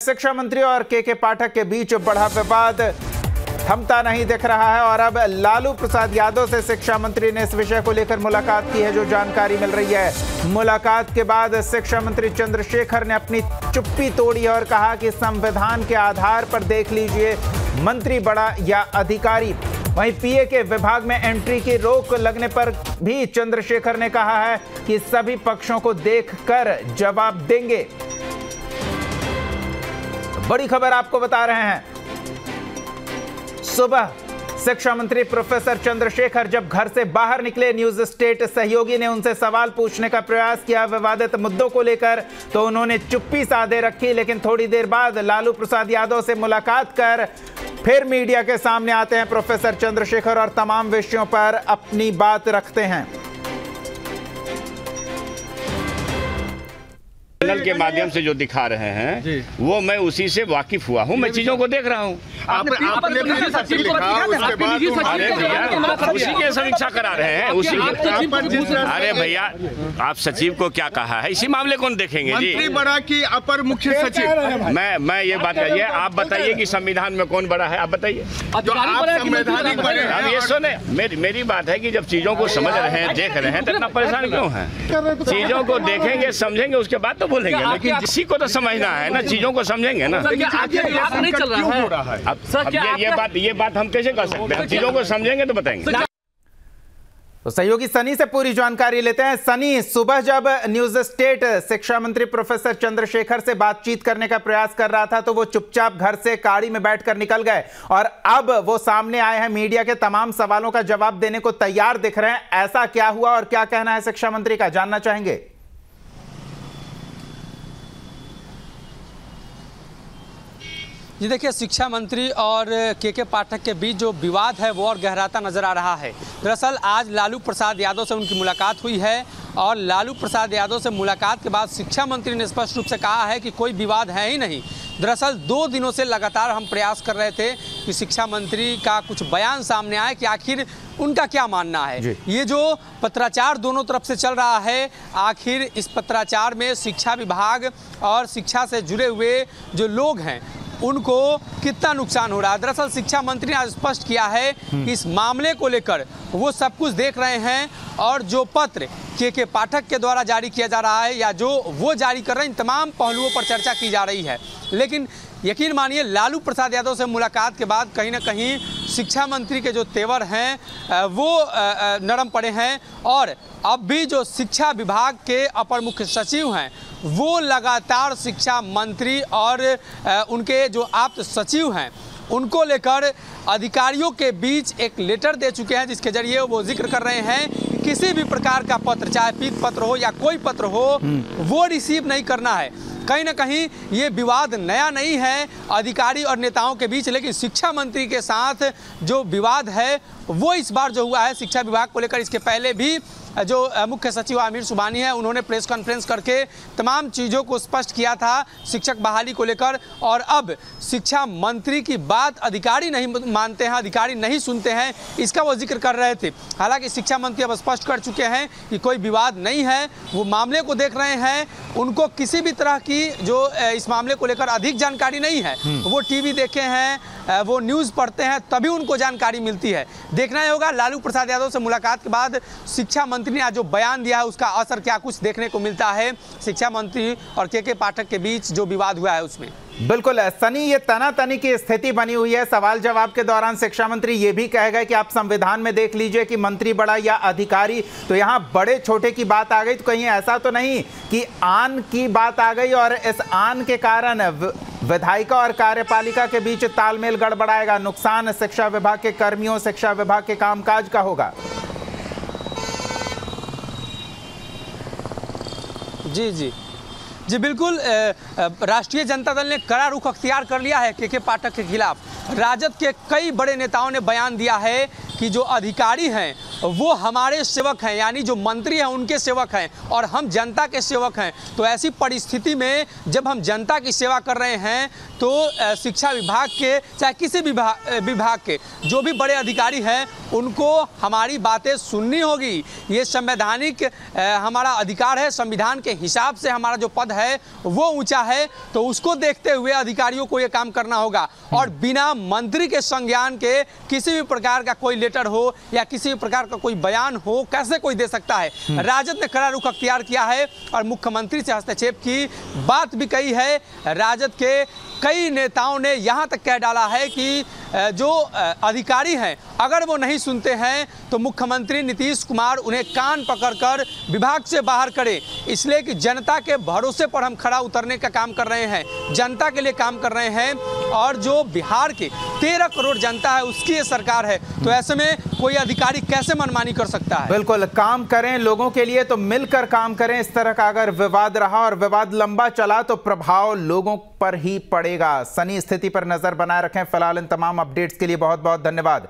शिक्षा मंत्री और के पाठक के बीच बढ़ा विवाद थमता नहीं दिख रहा है और अब लालू प्रसाद यादव से शिक्षा मंत्री ने इस विषय को लेकर मुलाकात की है। जो जानकारी मिल रही है, मुलाकात के बाद शिक्षा मंत्री चंद्रशेखर ने अपनी चुप्पी तोड़ी और कहा कि संविधान के आधार पर देख लीजिए, मंत्री बड़ा या अधिकारी। वहीं पीए के विभाग में एंट्री की रोक लगने पर भी चंद्रशेखर ने कहा है कि सभी पक्षों को देखकर जवाब देंगे। बड़ी खबर आपको बता रहे हैं, सुबह शिक्षा मंत्री प्रोफेसर चंद्रशेखर जब घर से बाहर निकले, न्यूज स्टेट सहयोगी ने उनसे सवाल पूछने का प्रयास किया विवादित मुद्दों को लेकर, तो उन्होंने चुप्पी साधे रखी। लेकिन थोड़ी देर बाद लालू प्रसाद यादव से मुलाकात कर फिर मीडिया के सामने आते हैं प्रोफेसर चंद्रशेखर और तमाम विषयों पर अपनी बात रखते हैं। चैनल के माध्यम से जो दिखा रहे हैं वो मैं उसी से वाकिफ हुआ हूँ, मैं चीजों को देख रहा हूँ। अरे भैया उसी की समीक्षा करा रहे हैं, उसी की। अरे भैया आप सचिव को क्या कहा है, इसी मामले को देखेंगे जी। मंत्री बड़ा की अपर मुख्य सचिव। मैं ये बात करिए, आप बताइए कि संविधान में कौन बड़ा है, आप बताइए। संवैधानिक बड़े हैं। अब ये सुने, मेरी बात है कि जब चीजों को समझ रहे हैं, देख रहे हैं, तो इतना परेशान क्यों है? चीजों को देखेंगे, समझेंगे, उसके बाद तो बोलेंगे। लेकिन किसी को तो समझना है ना, चीजों को समझेंगे ना। नहीं चल रहा है। अब ये बात हम कैसे कर सकते हैं? चीजों को समझेंगे तो बताएंगे। तो सहयोगी सनी से पूरी जानकारी लेते हैं। सनी, सुबह जब न्यूज स्टेट शिक्षा मंत्री प्रोफेसर चंद्रशेखर से बातचीत करने का प्रयास कर रहा था तो वो चुपचाप घर से गाड़ी में बैठकर निकल गए और अब वो सामने आए हैं, मीडिया के तमाम सवालों का जवाब देने को तैयार दिख रहे हैं। ऐसा क्या हुआ और क्या कहना है शिक्षा मंत्री का, जानना चाहेंगे। जी देखिए, शिक्षा मंत्री और के पाठक के बीच जो विवाद है वो और गहराता नजर आ रहा है। दरअसल आज लालू प्रसाद यादव से उनकी मुलाकात हुई है और लालू प्रसाद यादव से मुलाकात के बाद शिक्षा मंत्री ने स्पष्ट रूप से कहा है कि कोई विवाद है ही नहीं। दरअसल 2 दिनों से लगातार हम प्रयास कर रहे थे कि शिक्षा मंत्री का कुछ बयान सामने आए कि आखिर उनका क्या मानना है। ये जो पत्राचार दोनों तरफ से चल रहा है, आखिर इस पत्राचार में शिक्षा विभाग और शिक्षा से जुड़े हुए जो लोग हैं उनको कितना नुकसान हो रहा है। दरअसल शिक्षा मंत्री ने आज स्पष्ट किया है कि इस मामले को लेकर वो सब कुछ देख रहे हैं और जो पत्र के पाठक के द्वारा जारी किया जा रहा है या जो वो जारी कर रहे हैं, इन तमाम पहलुओं पर चर्चा की जा रही है। लेकिन यकीन मानिए, लालू प्रसाद यादव से मुलाकात के बाद कहीं ना कहीं शिक्षा मंत्री के जो तेवर हैं वो नरम पड़े हैं और अब भी जो शिक्षा विभाग के अपर मुख्य सचिव हैं वो लगातार शिक्षा मंत्री और उनके जो आप्त सचिव हैं उनको लेकर अधिकारियों के बीच एक लेटर दे चुके हैं, जिसके जरिए वो जिक्र कर रहे हैं कि किसी भी प्रकार का पत्र, चाहे पीत पत्र हो या कोई पत्र हो, वो रिसीव नहीं करना है। कहीं ना कहीं ये विवाद नया नहीं है अधिकारी और नेताओं के बीच, लेकिन शिक्षा मंत्री के साथ जो विवाद है वो इस बार जो हुआ है शिक्षा विभाग को लेकर। इसके पहले भी जो मुख्य सचिव आमिर सुबहानी है उन्होंने प्रेस कॉन्फ्रेंस करके तमाम चीज़ों को स्पष्ट किया था शिक्षक बहाली को लेकर, और अब शिक्षा मंत्री की बात अधिकारी नहीं मानते हैं, अधिकारी नहीं सुनते हैं, इसका वो जिक्र कर रहे थे। हालांकि शिक्षा मंत्री अब स्पष्ट कर चुके हैं कि कोई विवाद नहीं है, वो मामले को देख रहे हैं, उनको किसी भी तरह की जो इस मामले को लेकर अधिक जानकारी नहीं है। वो टीवी देखे हैं, वो न्यूज़ पढ़ते हैं, तभी उनको जानकारी मिलती है। देखना ही होगा लालू प्रसाद यादव से मुलाकात के बाद शिक्षा मंत्री ने आज जो बयान दिया है उसका असर क्या कुछ देखने को मिलता है शिक्षा मंत्री और के पाठक के बीच जो विवाद हुआ है उसमें। बिल्कुल सनी, ये तनातनी की स्थिति बनी हुई है। सवाल जवाब के दौरान शिक्षा मंत्री ये भी कह गए कि आप संविधान में देख लीजिए कि मंत्री बड़ा या अधिकारी, तो यहाँ बड़े छोटे की बात आ गई। तो कहीं ऐसा तो नहीं कि आन की बात आ गई और इस आन के कारण विधायिका और कार्यपालिका के बीच तालमेल गड़बड़ाएगा, नुकसान शिक्षा विभाग के कर्मियों, शिक्षा विभाग के कामकाज का होगा। जी बिल्कुल, राष्ट्रीय जनता दल ने कड़ा रुख अख्तियार कर लिया है के पाठक के खिलाफ। राजद के कई बड़े नेताओं ने बयान दिया है कि जो अधिकारी हैं वो हमारे सेवक हैं, यानी जो मंत्री हैं उनके सेवक हैं और हम जनता के सेवक हैं। तो ऐसी परिस्थिति में जब हम जनता की सेवा कर रहे हैं तो शिक्षा विभाग के चाहे किसी विभाग के जो भी बड़े अधिकारी हैं उनको हमारी बातें सुननी होगी। ये संवैधानिक हमारा अधिकार है, संविधान के हिसाब से हमारा जो पद है वो ऊंचा है, तो उसको देखते हुए अधिकारियों को ये काम करना होगा। और बिना मंत्री के संज्ञान के किसी भी प्रकार का कोई लेटर हो या किसी भी प्रकार का कोई बयान हो कैसे कोई दे सकता है। राजद ने कड़ा रुख अख्तियार किया है और मुख्यमंत्री से हस्तक्षेप की बात भी कही है। राजद के कई नेताओं ने यहाँ तक कह डाला है कि जो अधिकारी हैं अगर वो नहीं सुनते हैं तो मुख्यमंत्री नीतीश कुमार उन्हें कान पकड़कर विभाग से बाहर करे, इसलिए कि जनता के भरोसे पर हम खड़ा उतरने का काम कर रहे हैं, जनता के लिए काम कर रहे हैं। और जो बिहार के 13 करोड़ जनता है उसकी ये सरकार है, तो ऐसे में कोई अधिकारी कैसे मनमानी कर सकता है। बिल्कुल, काम करें लोगों के लिए तो मिलकर काम करें। इस तरह का अगर विवाद रहा और विवाद लंबा चला तो प्रभाव लोगों पर ही पड़ेगा। सनी स्थिति पर नजर बनाए रखें। फिलहाल इन तमाम अपडेट्स के लिए बहुत बहुत धन्यवाद।